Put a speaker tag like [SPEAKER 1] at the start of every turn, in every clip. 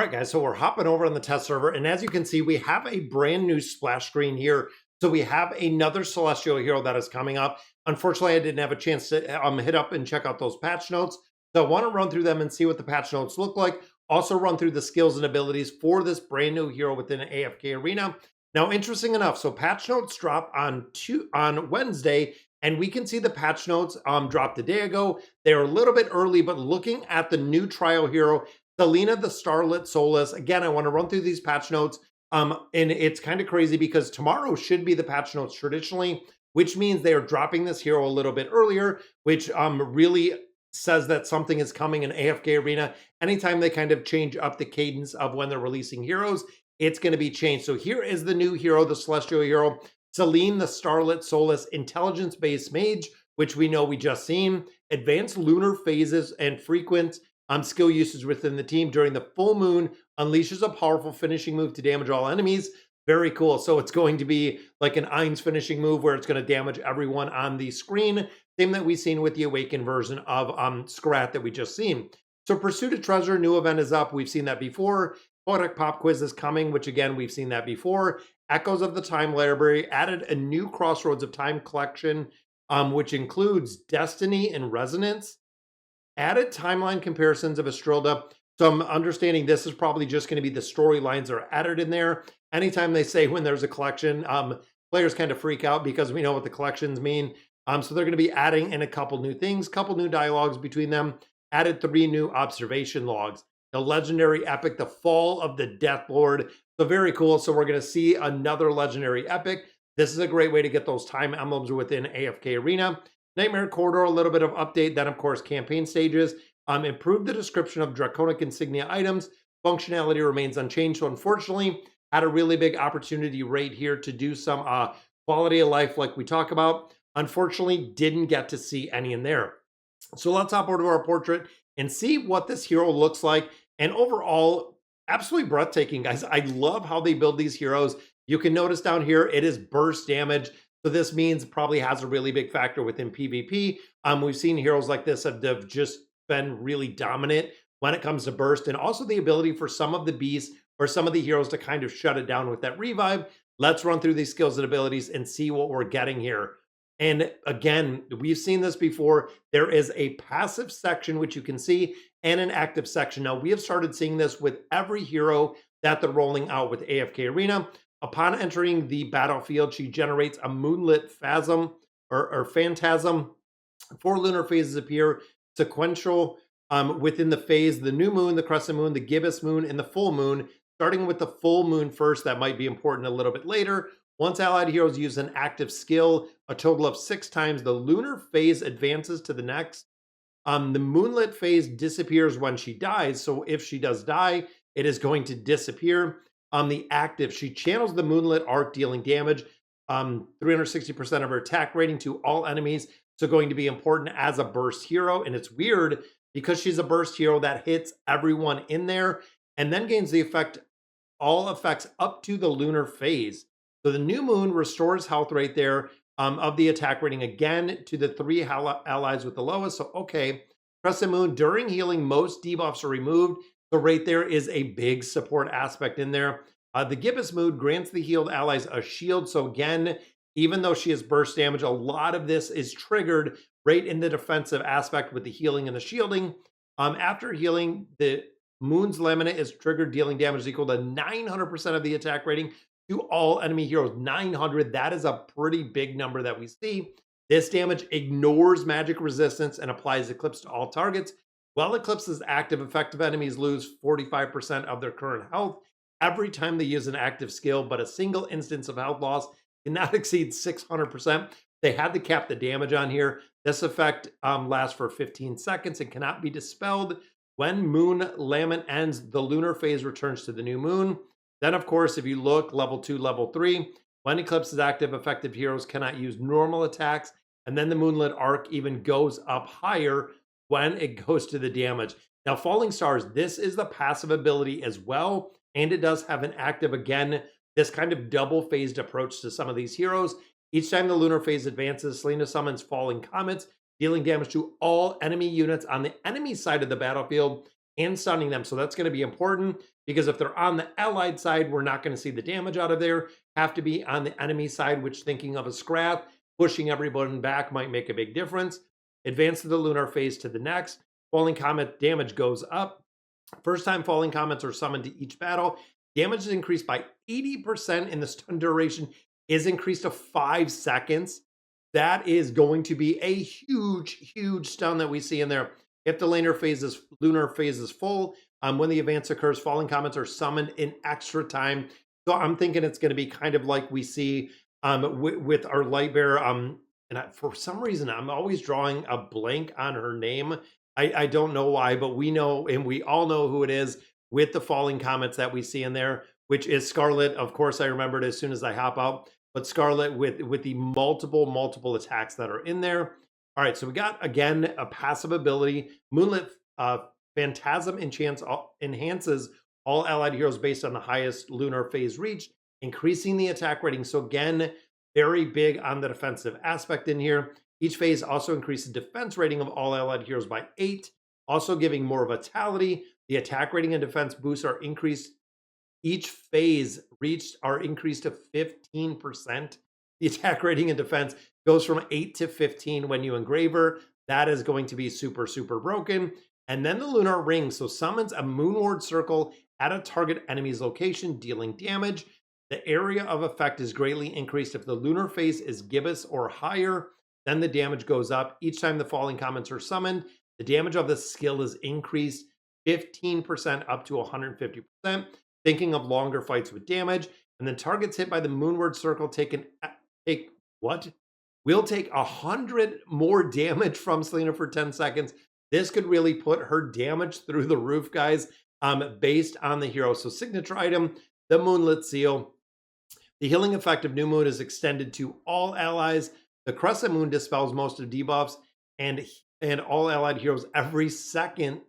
[SPEAKER 1] right, guys, so we're hopping over on the test server, and as you can see, we have a brand new splash screen here. So we have another Celestial hero that is coming up. Unfortunately, I didn't have a chance to hit up and check out those patch notes. So I want to run through them and see what the patch notes look like. Also run through the skills and abilities for this brand new hero within AFK Arena. Now, interesting enough, so patch notes drop on Wednesday, and we can see the patch notes dropped a day ago. They're a little bit early, but looking at the new trial hero, Selene the Starlit Soulless. Again, I want to run through these patch notes. And it's kind of crazy because tomorrow should be the patch notes traditionally, which means they are dropping this hero a little bit earlier, which really says that something is coming in AFK Arena. Anytime they kind of change up the cadence of when they're releasing heroes, it's going to be changed. So here is the new hero, the Celestial hero, Selene the Starlit Soulless, intelligence-based mage, which we know we just seen, advanced lunar phases and frequent skill usage within the team during the full moon, unleashes a powerful finishing move to damage all enemies. Very cool. So it's going to be like an Ain's finishing move where it's going to damage everyone on the screen. Same that we've seen with the Awakened version of Scrat that we just seen. So Pursuit of Treasure, new event is up. We've seen that before. Poetic Pop Quiz is coming, which again, we've seen that before. Echoes of the Time Library added a new Crossroads of Time collection, which includes Destiny and Resonance. Added timeline comparisons of Estrilda. So I'm understanding this is probably just going to be the storylines that are added in there. Anytime they say when there's a collection, players kind of freak out because we know what the collections mean. So they're going to be adding in a couple new things, couple new dialogues between them. Added 3 new observation logs. The legendary epic, The Fall of the Death Lord. So very cool. So we're going to see another legendary epic. This is a great way to get those time emblems within AFK Arena. Nightmare Corridor, a little bit of update. Then, of course, campaign stages. Improved the description of Draconic Insignia items. Functionality remains unchanged. So, unfortunately, had a really big opportunity right here to do some quality of life like we talk about. Unfortunately, didn't get to see any in there. So, let's hop over to our portrait and see what this hero looks like. And overall, absolutely breathtaking, guys. I love how they build these heroes. You can notice down here, it is burst damage. So this means probably has a really big factor within PvP. We've seen heroes like this have just been really dominant when it comes to burst, and also the ability for some of the beasts or some of the heroes to kind of shut it down with that revive. Let's run through these skills and abilities and see what we're getting here. And again, we've seen this before. There is a passive section, which you can see, and an active section. Now, we have started seeing this with every hero that they're rolling out with AFK Arena. Upon entering the battlefield, she generates a moonlit phasm or phantasm. 4 lunar phases appear sequential within the phase: the new moon, the crescent moon, the gibbous moon, and the full moon. Starting with the full moon first, that might be important a little bit later. Once allied heroes use an active skill, a total of 6 times, the lunar phase advances to the next. The moonlit phase disappears when she dies. So if she does die, it is going to disappear. The active, she channels the moonlit arc, dealing damage, 360% of her attack rating to all enemies. So going to be important as a burst hero. And it's weird because she's a burst hero that hits everyone in there and then gains the effect, all effects up to the lunar phase. So the new moon restores health right there of the attack rating again to the 3 allies with the lowest. So, okay, crescent moon, during healing, most debuffs are removed. So right there is a big support aspect in there. The gibbous mood grants the healed allies a shield. So again, even though she has burst damage, a lot of this is triggered right in the defensive aspect with the healing and the shielding. After healing, the moon's laminate is triggered, dealing damage equal to 900% of the attack rating to all enemy heroes. 900, that is a pretty big number that we see. This damage ignores magic resistance and applies Eclipse to all targets. While Eclipse is active, effective enemies lose 45% of their current health every time they use an active skill, but a single instance of health loss cannot exceed 600%. They had to cap the damage on here. This effect lasts for 15 seconds and cannot be dispelled. When moon lament ends, the lunar phase returns to the new moon. Then, of course, if you look, level 2, level 3, when Eclipse is active, effective heroes cannot use normal attacks. And then the moonlit arc even goes up higher when it goes to the damage. Now, Falling Stars, this is the passive ability as well, and it does have an active, again, this kind of double-phased approach to some of these heroes. Each time the lunar phase advances, Selene summons Falling Comets, dealing damage to all enemy units on the enemy side of the battlefield and stunning them. So that's going to be important because if they're on the allied side, we're not going to see the damage out of there. Have to be on the enemy side, which thinking of a scrap, pushing everyone back might make a big difference. Advance to the lunar phase to the next. Falling comet damage goes up. First time falling comets are summoned to each battle. Damage is increased by 80% in the stun duration is increased to 5 seconds. That is going to be a huge stun that we see in there. If the lunar phase is full, when the advance occurs, falling comets are summoned in extra time. So I'm thinking it's going to be kind of like we see with our light bearer. For some reason, I'm always drawing a blank on her name. I don't know why, but we know, and we all know who it is with the falling comets that we see in there, which is Scarlet. Of course, I remembered as soon as I hop out, but Scarlet with the multiple attacks that are in there. All right, so we got, again, a passive ability. Moonlit Phantasm enhances all allied heroes based on the highest lunar phase reached, increasing the attack rating. So again, very big on the defensive aspect in here. Each phase also increases defense rating of all allied heroes by 8, also giving more vitality. The attack rating and defense boosts are increased. Each phase are increased to 15%. The attack rating and defense goes from 8 to 15 when you engrave her. That is going to be super broken. And then the lunar ring. So summons a moonward circle at a target enemy's location, dealing damage. The area of effect is greatly increased if the lunar phase is gibbous or higher. Then the damage goes up. Each time the falling comets are summoned, the damage of the skill is increased 15% up to 150%. Thinking of longer fights with damage. And then targets hit by the moonward circle will take 100 more damage from Selene for 10 seconds. This could really put her damage through the roof, guys, based on the hero. So signature item, the Moonlit Seal. The healing effect of New Moon is extended to all allies. The Crescent Moon dispels most of debuffs and all allied heroes every second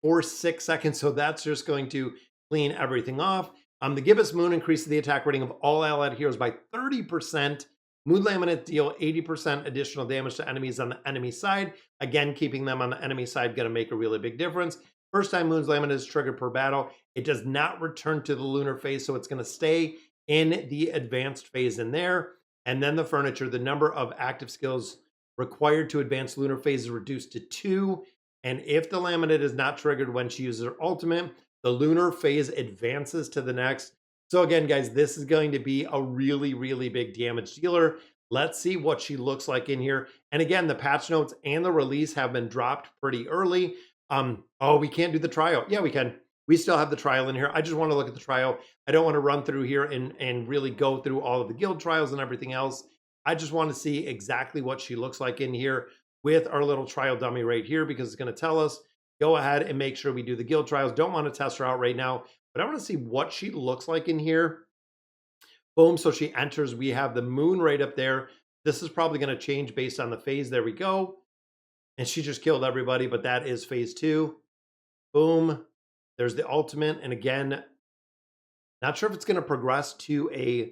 [SPEAKER 1] for 6 seconds. So that's just going to clean everything off. The Gibbous Moon increases the attack rating of all allied heroes by 30%. Moon Laminate deal 80% additional damage to enemies on the enemy side. Again, keeping them on the enemy side going to make a really big difference. First time Moon's Laminate is triggered per battle, it does not return to the lunar phase, so it's going to stay in the advanced phase in there. And then the Furniture, the number of active skills required to advance lunar phase is reduced to 2. And if the Laminate is not triggered when she uses her ultimate, the lunar phase advances to the next. So again, guys, this is going to be a really big damage dealer. Let's see what she looks like in here. And again, the patch notes and the release have been dropped pretty early. Oh, we can't do the trial. Yeah, we can. We still have the trial in here. I just want to look at the trial. I don't want to run through here and really go through all of the guild trials and everything else. I just want to see exactly what she looks like in here with our little trial dummy right here, because it's going to tell us, go ahead and make sure we do the guild trials. Don't want to test her out right now, but I want to see what she looks like in here. Boom. So she enters. We have the moon right up there. This is probably going to change based on the phase. There we go. And she just killed everybody, but that is phase 2. Boom. There's the ultimate. And again, not sure if it's going to progress to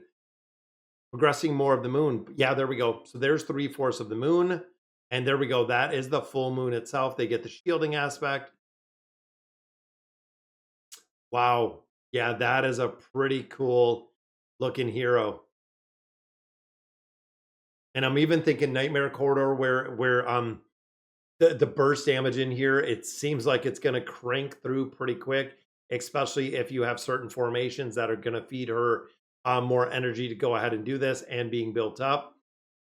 [SPEAKER 1] progressing more of the moon. Yeah, there we go. So there's 3/4 of the moon. And there we go. That is the full moon itself. They get the shielding aspect. Wow. Yeah, that is a pretty cool looking hero. And I'm even thinking Nightmare Corridor where the burst damage in here, it seems like it's going to crank through pretty quick, especially if you have certain formations that are going to feed her more energy to go ahead and do this and being built up.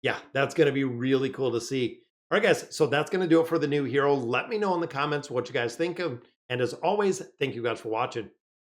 [SPEAKER 1] Yeah, that's going to be really cool to see. All right, guys, so that's going to do it for the new hero. Let me know in the comments what you guys think of. And as always, thank you guys for watching.